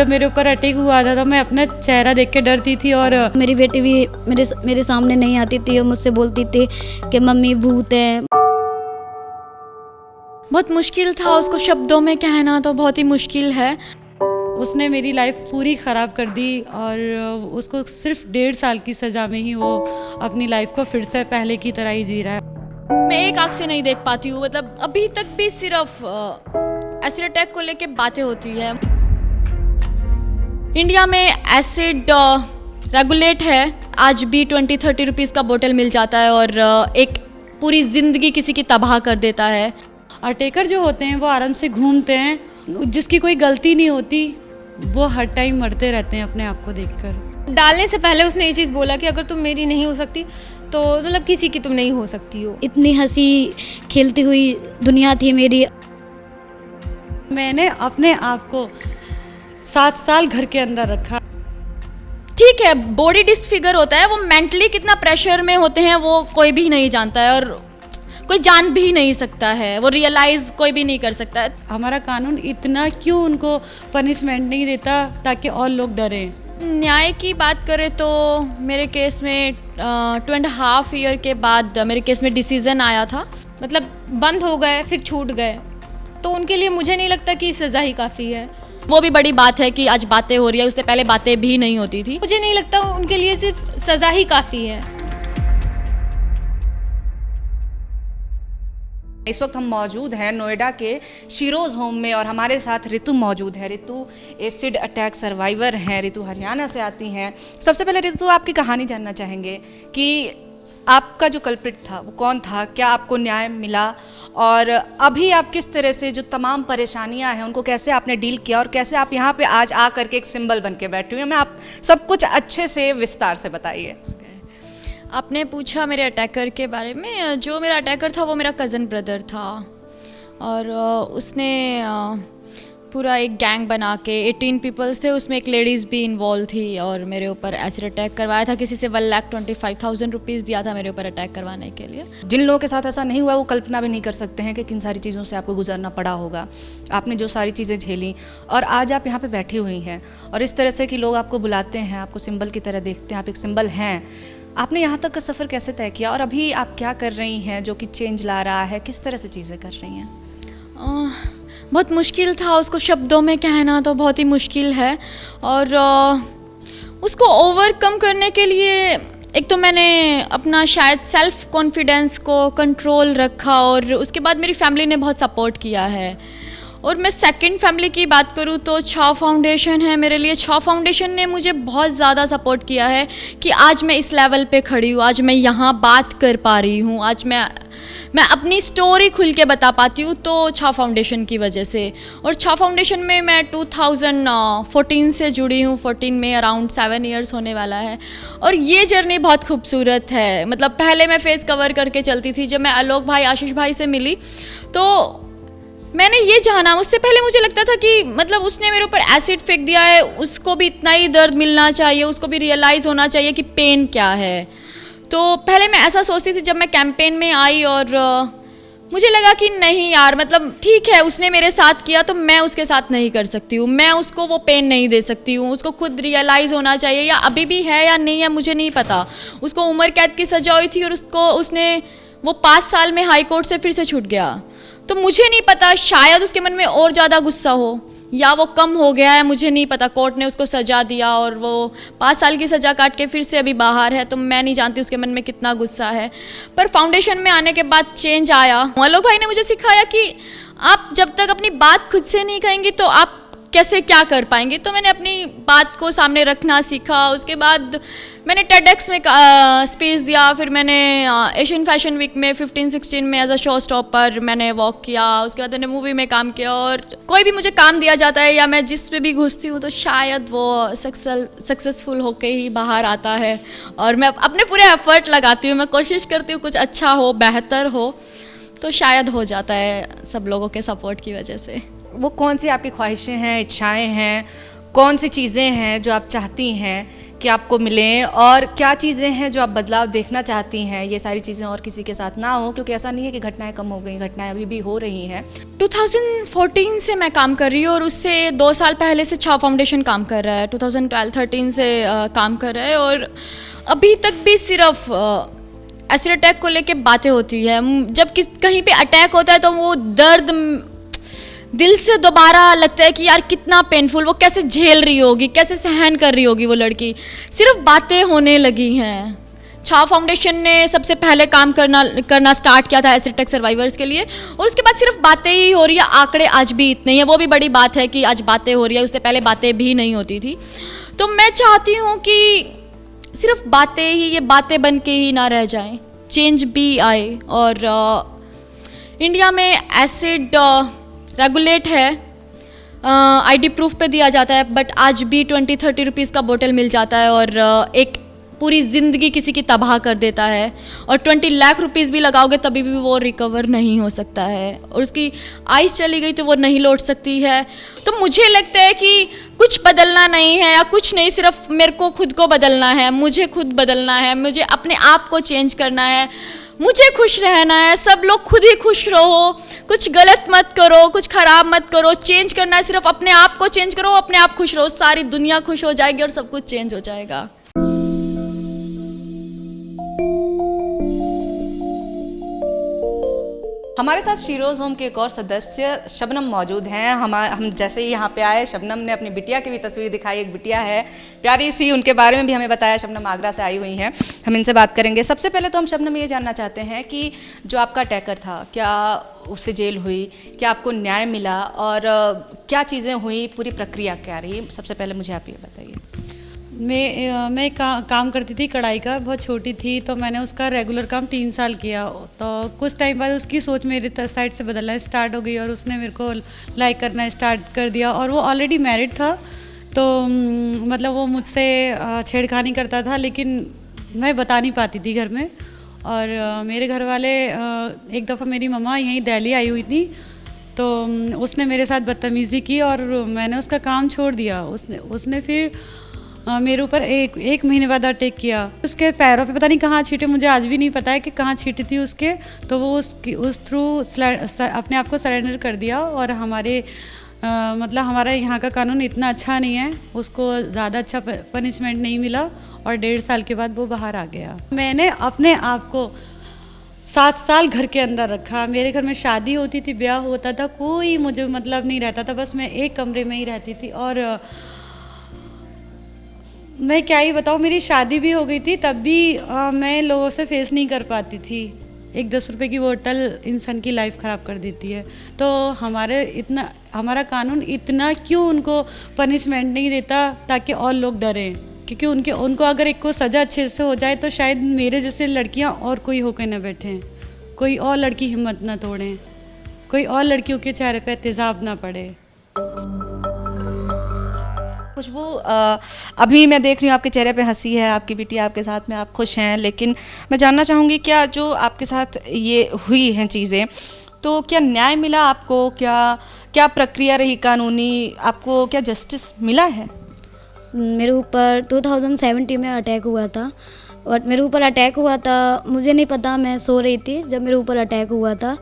जब मेरे ऊपर अटैक हुआ था तो मैं अपना चेहरा देख के डरती थी। और मेरी बेटी भी मेरे सामने नहीं आती थी और मुझसे बोलती थी कि मम्मी भूत है। बहुत मुश्किल था उसको शब्दों में कहना, तो बहुत ही मुश्किल है। उसने मेरी लाइफ पूरी ख़राब कर दी और उसको सिर्फ 1.5 साल की सज़ा में ही वो अपनी लाइफ को फिर से पहले की तरह ही जी रहा है। मैं एक आँख से नहीं देख पाती हूँ, मतलब अभी तक भी सिर्फ एसिड अटैक को लेके बातें होती है। इंडिया में एसिड रेगुलेट है, आज भी 20-30 रुपीज़ का बोतल मिल जाता है और एक पूरी ज़िंदगी किसी की तबाह कर देता है। अटैकर जो होते हैं वो आराम से घूमते हैं, जिसकी कोई गलती नहीं होती वो हर टाइम मरते रहते हैं अपने आप को देखकर। डालने से पहले उसने ये चीज़ बोला कि अगर तुम मेरी नहीं हो सकती तो मतलब किसी की तुम नहीं हो सकती हो। इतनी हंसी खेलती हुई दुनिया थी मेरी। मैंने अपने आप को 7 साल घर के अंदर रखा। ठीक है, बॉडी डिसफिगर होता है, वो मेंटली कितना प्रेशर में होते हैं वो कोई भी नहीं जानता है और कोई जान भी नहीं सकता है, वो रियलाइज़ कोई भी नहीं कर सकता है। हमारा कानून इतना क्यों उनको पनिशमेंट नहीं देता ताकि और लोग डरें। न्याय की बात करें तो मेरे केस में 2.5 ईयर के बाद मेरे केस में डिसीज़न आया था। मतलब बंद हो गए फिर छूट गए, तो उनके लिए मुझे नहीं लगता कि सज़ा ही काफ़ी है। वो भी बड़ी बात है कि आज बातें हो रही है, उससे पहले बातें भी नहीं होती थी। मुझे नहीं लगता उनके लिए सिर्फ सज़ा ही काफ़ी है। इस वक्त हम मौजूद हैं नोएडा के शिरोज़ होम में और हमारे साथ ऋतु मौजूद है। ऋतु एसिड अटैक सर्वाइवर हैं, ऋतु हरियाणा से आती हैं। सबसे पहले ऋतु आपकी कहानी जानना चाहेंगे कि आपका जो कल्प्रिट था वो कौन था, क्या आपको न्याय मिला और अभी आप किस तरह से जो तमाम परेशानियां हैं उनको कैसे आपने डील किया और कैसे आप यहाँ पे आज आ करके एक सिंबल बन के बैठी हुई हैं। मैं आप सब कुछ अच्छे से विस्तार से बताइए। आपने पूछा मेरे अटैकर के बारे में। जो मेरा अटैकर था वो मेरा कज़न ब्रदर था और उसने पूरा एक गैंग बना के 18 पीपल्स थे, उसमें एक लेडीज़ भी इन्वॉल्व थी और मेरे ऊपर एसिड अटैक करवाया था। किसी से 1,25,000 रुपीज़ दिया था मेरे ऊपर अटैक करवाने के लिए। जिन लोगों के साथ ऐसा नहीं हुआ वो कल्पना भी नहीं कर सकते हैं कि किन सारी चीज़ों से आपको गुजरना पड़ा होगा। आपने जो सारी चीज़ें झेली और आज आप यहाँ पे बैठी हुई हैं और इस तरह से कि लोग आपको बुलाते हैं, आपको सिंबल की तरह देखते हैं, आप एक सिंबल हैं। आपने यहाँ तक का सफ़र कैसे तय किया और अभी आप क्या कर रही हैं जो कि चेंज ला रहा है, किस तरह से चीज़ें कर रही हैं? बहुत मुश्किल था, उसको शब्दों में कहना तो बहुत ही मुश्किल है और उसको ओवरकम करने के लिए एक तो मैंने अपना शायद सेल्फ कॉन्फिडेंस को कंट्रोल रखा और उसके बाद मेरी फैमिली ने बहुत सपोर्ट किया है। और मैं सेकंड फैमिली की बात करूँ तो छाव फाउंडेशन है मेरे लिए। छाव फाउंडेशन ने मुझे बहुत ज़्यादा सपोर्ट किया है कि आज मैं इस लेवल पे खड़ी हूँ, आज मैं यहाँ बात कर पा रही हूँ, आज मैं अपनी स्टोरी खुल के बता पाती हूँ, तो छाव फाउंडेशन की वजह से। और छाव फाउंडेशन में मैं 2014 से जुड़ी हूँ, 14 में अराउंड 7 इयर्स होने वाला है और ये जर्नी बहुत खूबसूरत है। मतलब पहले मैं फेस कवर करके चलती थी। जब मैं आलोक भाई, आशीष भाई से मिली तो मैंने ये जाना, उससे पहले मुझे लगता था कि मतलब उसने मेरे ऊपर एसिड फेंक दिया है, उसको भी इतना ही दर्द मिलना चाहिए, उसको भी रियलाइज़ होना चाहिए कि पेन क्या है। तो पहले मैं ऐसा सोचती थी। जब मैं कैंपेन में आई और मुझे लगा कि नहीं यार, मतलब ठीक है उसने मेरे साथ किया तो मैं उसके साथ नहीं कर सकती हूँ, मैं उसको वो पेन नहीं दे सकती हूँ, उसको खुद रियलाइज़ होना चाहिए, या अभी भी है या नहीं है मुझे नहीं पता। उसको उम्र कैद की सज़ा हुई थी और उसने वो 5 साल में हाई कोर्ट से फिर से छूट गया। तो मुझे नहीं पता, शायद उसके मन में और ज़्यादा गुस्सा हो या वो कम हो गया है, मुझे नहीं पता। कोर्ट ने उसको सज़ा दिया और वो 5 साल की सज़ा काट के फिर से अभी बाहर है, तो मैं नहीं जानती उसके मन में कितना गुस्सा है। पर फाउंडेशन में आने के बाद चेंज आया। आलोक भाई ने मुझे सिखाया कि आप जब तक अपनी बात खुद से नहीं कहेंगी तो आप कैसे क्या कर पाएंगे। तो मैंने अपनी बात को सामने रखना सीखा। उसके बाद मैंने टेडएक्स में स्पीच दिया, फिर मैंने एशियन फैशन वीक में 15-16 में एज अ शो स्टॉपर मैंने वॉक किया। उसके बाद मैंने मूवी में काम किया और कोई भी मुझे काम दिया जाता है या मैं जिस पे भी घुसती हूँ तो शायद वो सक्सेसफुल होके ही बाहर आता है और मैं अपने पूरे एफर्ट लगाती हूँ, मैं कोशिश करती हूँ कुछ अच्छा हो, बेहतर हो, तो शायद हो जाता है सब लोगों के सपोर्ट की वजह से। वो कौन सी आपकी ख्वाहिशें हैं, इच्छाएं हैं, कौन सी चीज़ें हैं जो आप चाहती हैं कि आपको मिलें, और क्या चीज़ें हैं जो आप बदलाव देखना चाहती हैं, ये सारी चीज़ें और किसी के साथ ना हो, क्योंकि ऐसा नहीं है कि घटनाएं कम हो गई, घटनाएं अभी भी हो रही हैं। 2014 से मैं काम कर रही हूँ और उससे 2 साल पहले से छाव फाउंडेशन काम कर रहा है। 2012-13 से काम कर रहा है और अभी तक भी सिर्फ एसिड अटैक को लेके बातें होती है। जब कहीं पे अटैक होता है तो वो दर्द दिल से दोबारा लगता है कि यार कितना पेनफुल, वो कैसे झेल रही होगी, कैसे सहन कर रही होगी वो लड़की। सिर्फ बातें होने लगी हैं। छाव फाउंडेशन ने सबसे पहले काम करना स्टार्ट किया था एसिड अटैक सर्वाइवर्स के लिए, और उसके बाद सिर्फ बातें ही हो रही है। आंकड़े आज भी इतने ही हैं, वो भी बड़ी बात है कि आज बातें हो रही है, उससे पहले बातें भी नहीं होती थी। तो मैं चाहती हूँ कि सिर्फ बातें ही ये बातें बन के ही ना रह जाएं, चेंज भी आए। और इंडिया में एसिड रेगुलेट है, आईडी प्रूफ पे दिया जाता है, बट आज भी 20-30 रुपीज़ का बोतल मिल जाता है और एक पूरी ज़िंदगी किसी की तबाह कर देता है। और 20 लाख रुपीज़ भी लगाओगे तभी भी वो रिकवर नहीं हो सकता है, और उसकी आइस चली गई तो वो नहीं लौट सकती है। तो मुझे लगता है कि कुछ बदलना नहीं है या कुछ नहीं, सिर्फ मेरे को खुद को बदलना है, मुझे खुद बदलना है, मुझे अपने आप को चेंज करना है, मुझे खुश रहना है। सब लोग खुद ही खुश रहो, कुछ गलत मत करो, कुछ ख़राब मत करो। चेंज करना है, सिर्फ अपने आप को चेंज करो, अपने आप खुश रहो, सारी दुनिया खुश हो जाएगी और सब कुछ चेंज हो जाएगा। हमारे साथ शीरोज़ होम के एक और सदस्य शबनम मौजूद हैं। हम जैसे ही यहाँ पे आए, शबनम ने अपनी बिटिया की भी तस्वीर दिखाई। एक बिटिया है प्यारी सी, उनके बारे में भी हमें बताया। शबनम आगरा से आई हुई हैं, हम इनसे बात करेंगे। सबसे पहले तो हम शबनम ये जानना चाहते हैं कि जो आपका अटैकर था, क्या उससे जेल हुई, क्या आपको न्याय मिला, और क्या चीज़ें हुई, पूरी प्रक्रिया क्या रही? सबसे पहले मुझे आप ये बताइए। मैं काम करती थी कढ़ाई का, बहुत छोटी थी, तो मैंने उसका रेगुलर काम 3 साल किया। तो कुछ टाइम बाद उसकी सोच मेरी साइड से बदलना स्टार्ट हो गई और उसने मेरे को लाइक करना स्टार्ट कर दिया। और वो ऑलरेडी मैरिड था, तो मतलब वो मुझसे छेड़खानी करता था, लेकिन मैं बता नहीं पाती थी घर में। और मेरे घर वाले एक दफ़ा मेरी मम्मा यहीं दिल्ली आई हुई थी, तो उसने मेरे साथ बदतमीज़ी की और मैंने उसका काम छोड़ दिया। उसने फिर मेरे ऊपर एक महीने बाद अटैक किया। उसके पैरों पे पता नहीं कहाँ छींटे, मुझे आज भी नहीं पता है कि कहाँ छींटी थी उसके। तो वो उस थ्रू अपने आप को सरेंडर कर दिया। और मतलब हमारा यहाँ का कानून इतना अच्छा नहीं है, उसको ज़्यादा अच्छा पनिशमेंट नहीं मिला और 1.5 साल के बाद वो बाहर आ गया। मैंने अपने आप को 7 साल घर के अंदर रखा। मेरे घर में शादी होती थी, ब्याह होता था, कोई मुझे मतलब नहीं रहता था, बस मैं एक कमरे में ही रहती थी। और मैं क्या ही बताऊँ, मेरी शादी भी हो गई थी, तब भी मैं लोगों से फेस नहीं कर पाती थी। एक 10 रुपए की बोतल इंसान की लाइफ ख़राब कर देती है। तो हमारा कानून इतना क्यों उनको पनिशमेंट नहीं देता ताकि और लोग डरें? क्योंकि उनको अगर एक को सज़ा अच्छे से हो जाए तो शायद मेरे जैसे लड़कियां और कोई होकर न बैठें, कोई और लड़की हिम्मत ना तोड़ें, कोई और लड़कियों के चेहरे पे तेज़ाब ना पड़े। खुशबू, अभी मैं देख रही हूँ आपके चेहरे पे हंसी है, आपकी बिटिया आपके साथ में, आप खुश हैं, लेकिन मैं जानना चाहूँगी क्या जो आपके साथ ये हुई हैं चीज़ें, तो क्या न्याय मिला आपको? क्या प्रक्रिया रही कानूनी? आपको क्या जस्टिस मिला है? मेरे ऊपर 2017 में अटैक हुआ था, और मेरे ऊपर अटैक हुआ था, मुझे नहीं पता, मैं सो रही थी जब मेरे ऊपर अटैक हुआ था।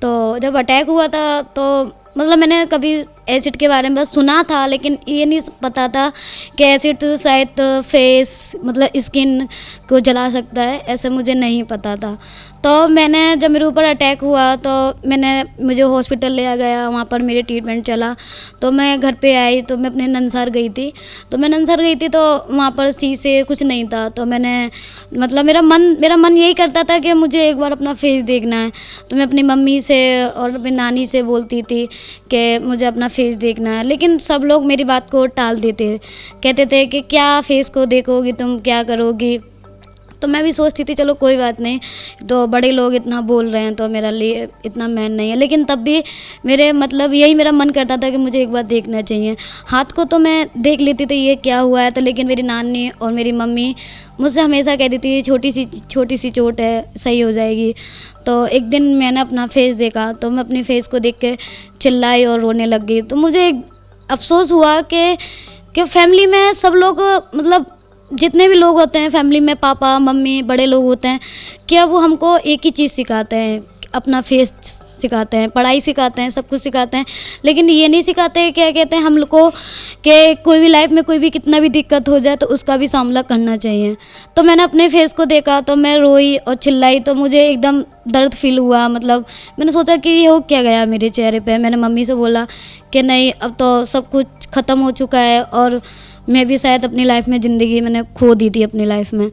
तो जब अटैक हुआ था तो मतलब मैंने कभी एसिड के बारे में बस सुना था, लेकिन ये नहीं पता था कि एसिड तो शायद फेस मतलब स्किन को जला सकता है, ऐसे मुझे नहीं पता था। तो जब मेरे ऊपर अटैक हुआ तो मुझे हॉस्पिटल लिया गया, वहाँ पर मेरे ट्रीटमेंट चला। तो मैं घर पे आई तो मैं अपने ननसर गई थी, तो वहाँ पर शीशे कुछ नहीं था। तो मतलब मेरा मन यही करता था कि मुझे एक बार अपना फेस देखना है। तो मैं अपनी मम्मी से और अपनी नानी से बोलती थी कि मुझे अपना फेस देखना है, लेकिन सब लोग मेरी बात को टाल देते, कहते थे कि क्या फेस को देखोगी तुम, क्या करोगी। तो मैं भी सोचती थी चलो कोई बात नहीं, तो बड़े लोग इतना बोल रहे हैं तो मेरा लिए इतना मैन नहीं है। लेकिन तब भी मेरा मन करता था कि मुझे एक बार देखना चाहिए। हाथ को तो मैं देख लेती थी ये क्या हुआ है, तो लेकिन मेरी नानी और मेरी मम्मी मुझसे हमेशा कहती थी छोटी सी चोट है, सही हो जाएगी। तो एक दिन मैंने अपना फेस देखा तो मैं अपने फेस को देख के चिल्लाई और रोने लग गई। तो मुझे अफसोस हुआ कि फैमिली में सब लोग मतलब जितने भी लोग होते हैं फैमिली में, पापा मम्मी बड़े लोग होते हैं, क्या वो हमको एक ही चीज़ सिखाते हैं, अपना फेस सिखाते हैं, पढ़ाई सिखाते हैं, सब कुछ सिखाते हैं, लेकिन ये नहीं सिखाते क्या कहते हैं हम लोग को कि कोई भी लाइफ में कोई भी कितना भी दिक्कत हो जाए तो उसका भी सामना करना चाहिए। तो मैंने अपने फेस को देखा तो मैं रोई और चिल्लाई, तो मुझे एकदम दर्द फील हुआ। मतलब मैंने सोचा कि ये हो क्या गया मेरे चेहरे पे। मैंने मम्मी से बोला कि नहीं, अब तो सब कुछ ख़त्म हो चुका है और मैं भी शायद अपनी लाइफ में ज़िंदगी मैंने खो दी थी अपनी लाइफ में।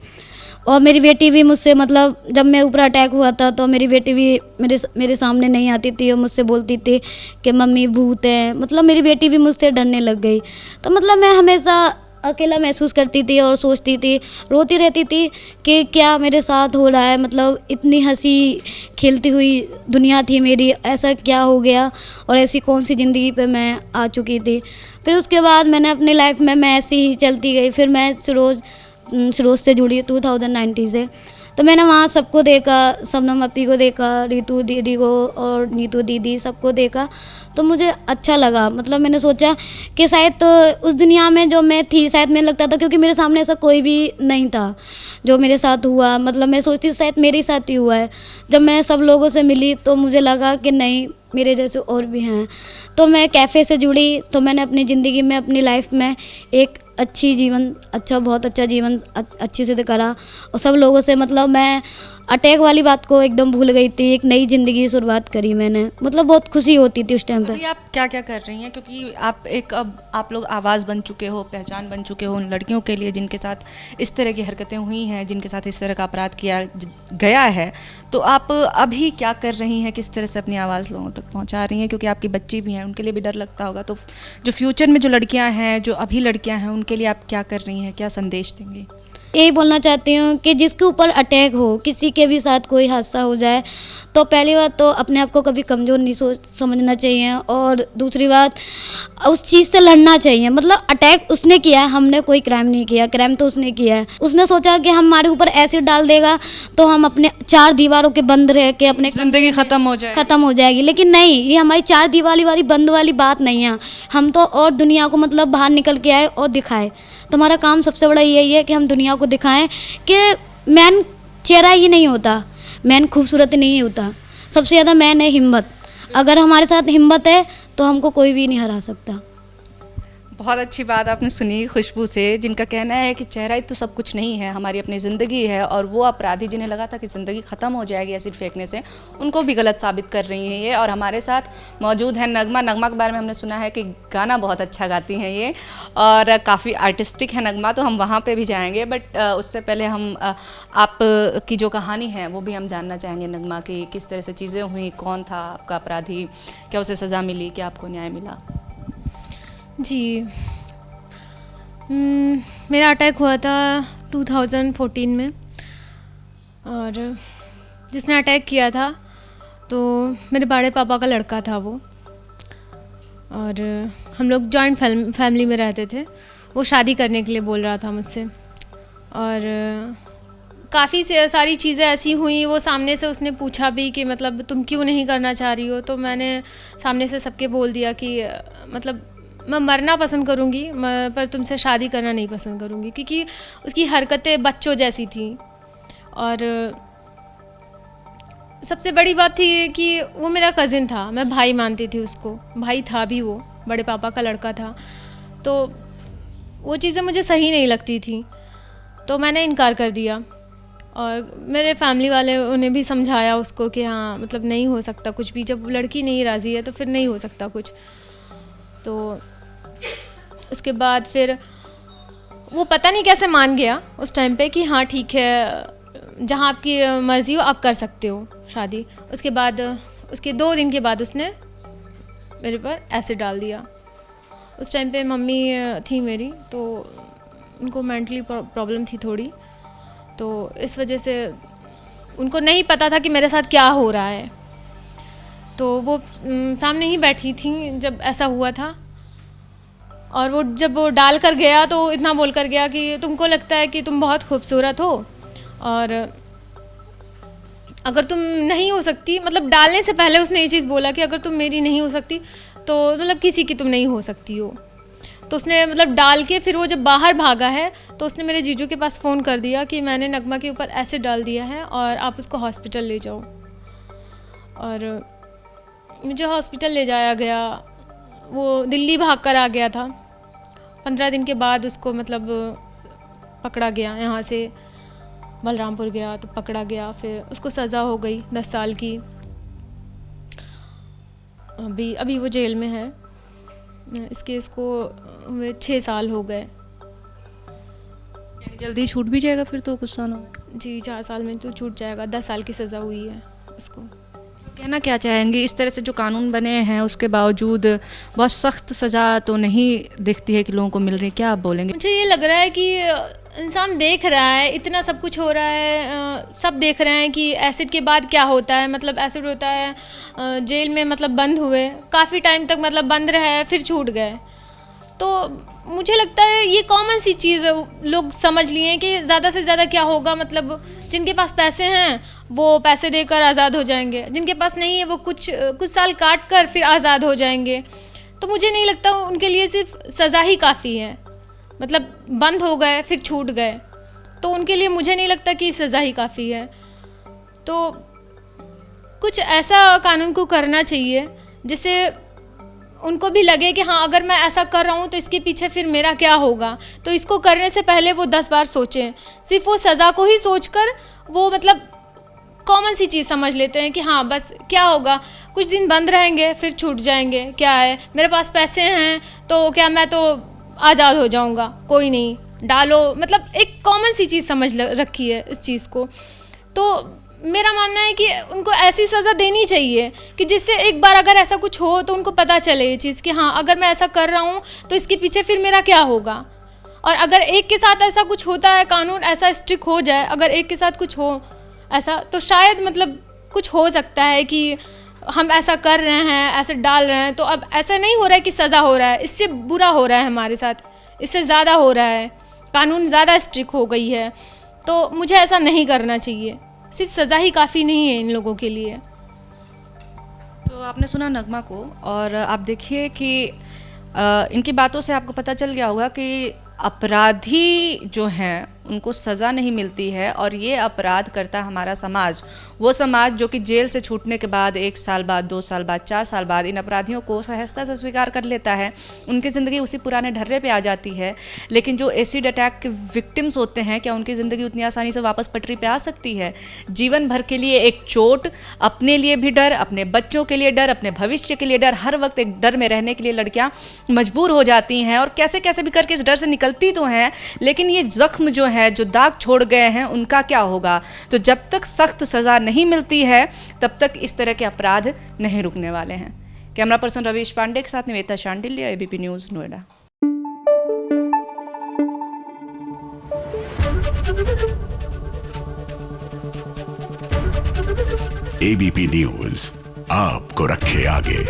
और मेरी बेटी भी मुझसे, मतलब जब मेरे ऊपर अटैक हुआ था तो मेरी बेटी भी मेरे सामने नहीं आती थी और मुझसे बोलती थी कि मम्मी भूत है। मतलब मेरी बेटी भी मुझसे डरने लग गई। तो मतलब मैं हमेशा अकेला महसूस करती थी और सोचती थी, रोती रहती थी कि क्या मेरे साथ हो रहा है। मतलब इतनी हंसी खेलती हुई दुनिया थी मेरी, ऐसा क्या हो गया और ऐसी कौन सी ज़िंदगी पे मैं आ चुकी थी। फिर उसके बाद मैंने अपनी लाइफ में मैं ऐसी ही चलती गई। फिर मैं सरोज से जुड़ी 2019 से। तो मैंने वहाँ सबको देखा, शबनम अपी को देखा, रितु दीदी को और नीतू दीदी, सबको देखा। तो मुझे अच्छा लगा। मतलब मैंने सोचा कि शायद तो उस दुनिया में जो मैं थी, शायद मुझे लगता था क्योंकि मेरे सामने ऐसा कोई भी नहीं था जो मेरे साथ हुआ। मतलब मैं सोचती शायद मेरे ही साथ ही हुआ है। जब मैं सब लोगों से मिली तो मुझे लगा कि नहीं, मेरे जैसे और भी हैं। तो मैं कैफ़े से जुड़ी तो मैंने अपनी ज़िंदगी में, अपनी लाइफ में एक बहुत अच्छा जीवन अच्छे से करा। और सब लोगों से, मतलब मैं अटैक वाली बात को एकदम भूल गई थी। एक नई ज़िंदगी की शुरुआत करी मैंने। मतलब बहुत खुशी होती थी उस टाइम पे। अभी आप क्या क्या कर रही हैं, क्योंकि अब आप लोग आवाज़ बन चुके हो, पहचान बन चुके हो उन लड़कियों के लिए जिनके साथ इस तरह की हरकतें हुई हैं, जिनके साथ इस तरह का अपराध किया गया है। तो आप अभी क्या कर रही हैं, किस तरह से अपनी आवाज़ लोगों तक पहुंचा रही हैं? क्योंकि आपकी बच्ची भी हैं, उनके लिए भी डर लगता होगा। तो जो फ्यूचर में जो लड़कियां हैं, जो अभी लड़कियां हैं, उनके लिए आप क्या कर रही हैं, क्या संदेश देंगी? यही बोलना चाहती हूँ कि जिसके ऊपर अटैक हो, किसी के भी साथ कोई हादसा हो जाए, तो पहली बात तो अपने आप को कभी कमज़ोर नहीं समझना चाहिए। और दूसरी बात, उस चीज़ से लड़ना चाहिए। मतलब अटैक उसने किया है, हमने कोई क्राइम नहीं किया। क्राइम तो उसने किया है। उसने सोचा कि हमारे ऊपर एसिड डाल देगा तो हम अपने 4 दीवारों के बंद रह के अपने ज़िंदगी ख़त्म हो जाएगी। लेकिन नहीं, ये हमारी 4 दीवारी वाली बंद वाली बात नहीं है। हम तो और दुनिया को मतलब बाहर निकल के आए और दिखाए। तो हमारा काम सबसे बड़ा यही है कि हम दुनिया को दिखाएं कि मैन चेहरा ही नहीं होता, मैन खूबसूरत नहीं होता, सबसे ज़्यादा मैन है हिम्मत। अगर हमारे साथ हिम्मत है तो हमको कोई भी नहीं हरा सकता। बहुत अच्छी बात आपने सुनी खुशबू से, जिनका कहना है कि चेहरा ही तो सब कुछ नहीं है, हमारी अपनी ज़िंदगी है। और वो अपराधी जिन्हें लगा था कि ज़िंदगी ख़त्म हो जाएगी एसिड फेंकने से, उनको भी गलत साबित कर रही हैं ये। और हमारे साथ मौजूद है नगमा। नगमा के बारे में हमने सुना है कि गाना बहुत अच्छा गाती हैं ये और काफ़ी आर्टिस्टिक है नगमा, तो हम वहाँ पर भी जाएँगे। बट उससे पहले हम आप की जो कहानी है वो भी हम जानना चाहेंगे नगमा की, किस तरह से चीज़ें हुई, कौन था आपका अपराधी, क्या उसे सज़ा मिली, क्या आपको न्याय मिला? जी, मेरा अटैक हुआ था 2014 में। और जिसने अटैक किया था तो मेरे बड़े पापा का लड़का था वो। और हम लोग जॉइंट फैमिली में रहते थे। वो शादी करने के लिए बोल रहा था मुझसे। और काफ़ी सारी चीज़ें ऐसी हुई। वो सामने से उसने पूछा भी कि मतलब तुम क्यों नहीं करना चाह रही हो। तो मैंने सामने से सबके बोल दिया कि मतलब मैं मरना पसंद करूँगी पर तुमसे शादी करना नहीं पसंद करूँगी, क्योंकि उसकी हरकतें बच्चों जैसी थी। और सबसे बड़ी बात थी कि वो मेरा कज़िन था, मैं भाई मानती थी उसको, भाई था भी, वो बड़े पापा का लड़का था। तो वो चीज़ें मुझे सही नहीं लगती थी, तो मैंने इनकार कर दिया। और मेरे फैमिली वाले उन्हें भी समझाया उसको कि हाँ मतलब नहीं हो सकता कुछ भी, जब लड़की नहीं राज़ी है तो फिर नहीं हो सकता कुछ। तो उसके बाद फिर वो पता नहीं कैसे मान गया उस टाइम पे कि हाँ ठीक है, जहाँ आपकी मर्ज़ी हो आप कर सकते हो शादी। उसके बाद उसके 2 दिन के बाद उसने मेरे पर एसिड डाल दिया। उस टाइम पे मम्मी थी मेरी, तो उनको मेंटली प्रॉब्लम थी थोड़ी, तो इस वजह से उनको नहीं पता था कि मेरे साथ क्या हो रहा है। तो वो सामने ही बैठी थी जब ऐसा हुआ था। और वो जब वो डाल कर गया तो इतना बोल कर गया कि तुमको लगता है कि तुम बहुत खूबसूरत हो और अगर तुम नहीं हो सकती, मतलब डालने से पहले उसने ये चीज़ बोला कि अगर तुम मेरी नहीं हो सकती तो मतलब किसी की तुम नहीं हो सकती हो। तो उसने मतलब डाल के फिर वो जब बाहर भागा है तो उसने मेरे जीजू के पास फ़ोन कर दिया कि मैंने नगमा के ऊपर एसिड डाल दिया है और आप उसको हॉस्पिटल ले जाओ। और मुझे हॉस्पिटल ले जाया गया, वो दिल्ली भाग कर आ गया था। 15 दिन के बाद उसको मतलब पकड़ा गया, यहाँ से बलरामपुर गया तो पकड़ा गया, फिर उसको सज़ा हो गई 10 साल की। अभी वो जेल में है। इस केस को हुए 6 साल हो गए। यानी जल्दी छूट भी जाएगा फिर तो कुछ सालों में? जी 4 साल में तो छूट जाएगा। 10 साल की सज़ा हुई है उसको। कहना क्या चाहेंगे, इस तरह से जो कानून बने हैं उसके बावजूद बहुत सख्त सज़ा तो नहीं दिखती है कि लोगों को मिल रही है, क्या आप बोलेंगे? मुझे ये लग रहा है कि इंसान देख रहा है, इतना सब कुछ हो रहा है, सब देख रहे हैं कि एसिड के बाद क्या होता है। मतलब एसिड होता है जेल में, मतलब बंद हुए काफ़ी टाइम तक, मतलब बंद रहे फिर छूट गए। तो मुझे लगता है ये कॉमन सी चीज़ लोग समझ लिए हैं कि ज़्यादा से ज़्यादा क्या होगा, मतलब जिनके पास पैसे हैं वो पैसे देकर आज़ाद हो जाएंगे, जिनके पास नहीं है वो कुछ साल काट कर फिर आज़ाद हो जाएंगे। तो मुझे नहीं लगता उनके लिए सिर्फ सज़ा ही काफ़ी है। मतलब बंद हो गए फिर छूट गए तो उनके लिए मुझे नहीं लगता कि सज़ा ही काफ़ी है। तो कुछ ऐसा कानून को करना चाहिए जिससे उनको भी लगे कि हाँ अगर मैं ऐसा कर रहा हूँ तो इसके पीछे फिर मेरा क्या होगा। तो इसको करने से पहले वो 10 बार सोचें। सिर्फ वो सज़ा को ही सोचकर वो मतलब कॉमन सी चीज़ समझ लेते हैं कि हाँ बस क्या होगा, कुछ दिन बंद रहेंगे फिर छूट जाएंगे, क्या है मेरे पास पैसे हैं तो क्या मैं तो आज़ाद हो जाऊंगा, कोई नहीं डालो। मतलब एक कॉमन सी चीज़ समझ रखी है इस चीज़ को। तो मेरा मानना है कि उनको ऐसी सज़ा देनी चाहिए कि जिससे एक बार अगर ऐसा कुछ हो तो उनको पता चले ये चीज़ कि हाँ अगर मैं ऐसा कर रहा हूँ तो इसके पीछे फिर मेरा क्या होगा। और अगर एक के साथ ऐसा कुछ होता है, कानून ऐसा स्ट्रिक्ट हो जाए, अगर एक के साथ कुछ हो ऐसा, तो शायद मतलब कुछ हो सकता है कि हम ऐसा कर रहे हैं, ऐसे डाल रहे हैं तो अब ऐसा नहीं हो रहा है कि सज़ा हो रहा है, इससे बुरा हो रहा है हमारे साथ, इससे ज़्यादा हो रहा है, कानून ज़्यादा स्ट्रिक्ट हो गई है। तो मुझे ऐसा नहीं करना चाहिए, सिर्फ सज़ा ही काफ़ी नहीं है इन लोगों के लिए। तो आपने सुना नगमा को, और आप देखिए कि इनकी बातों से आपको पता चल गया होगा कि अपराधी जो हैं उनको सज़ा नहीं मिलती है, और ये अपराध करता हमारा समाज, वो समाज जो कि जेल से छूटने के बाद 1 साल बाद, 2 साल बाद, 4 साल बाद इन अपराधियों को सहजता से स्वीकार कर लेता है। उनकी ज़िंदगी उसी पुराने ढर्रे पे आ जाती है। लेकिन जो एसिड अटैक के विक्टिम्स होते हैं, क्या उनकी ज़िंदगी उतनी आसानी से वापस पटरी पे आ सकती है? जीवन भर के लिए एक चोट, अपने लिए भी डर, अपने बच्चों के लिए डर, अपने भविष्य के लिए डर, हर वक्त एक डर में रहने के लिए लड़कियाँ मजबूर हो जाती हैं, और कैसे कैसे भी करके इस डर से निकलती तो हैं, लेकिन ये ज़ख्म जो है, जो दाग छोड़ गए हैं, उनका क्या होगा? तो जब तक सख्त सज़ा नहीं मिलती है तब तक इस तरह के अपराध नहीं रुकने वाले हैं। कैमरा पर्सन रवीश पांडे के साथ Nivedita Shandilya, ABP news, Noida. ABP news आपको रखे आगे।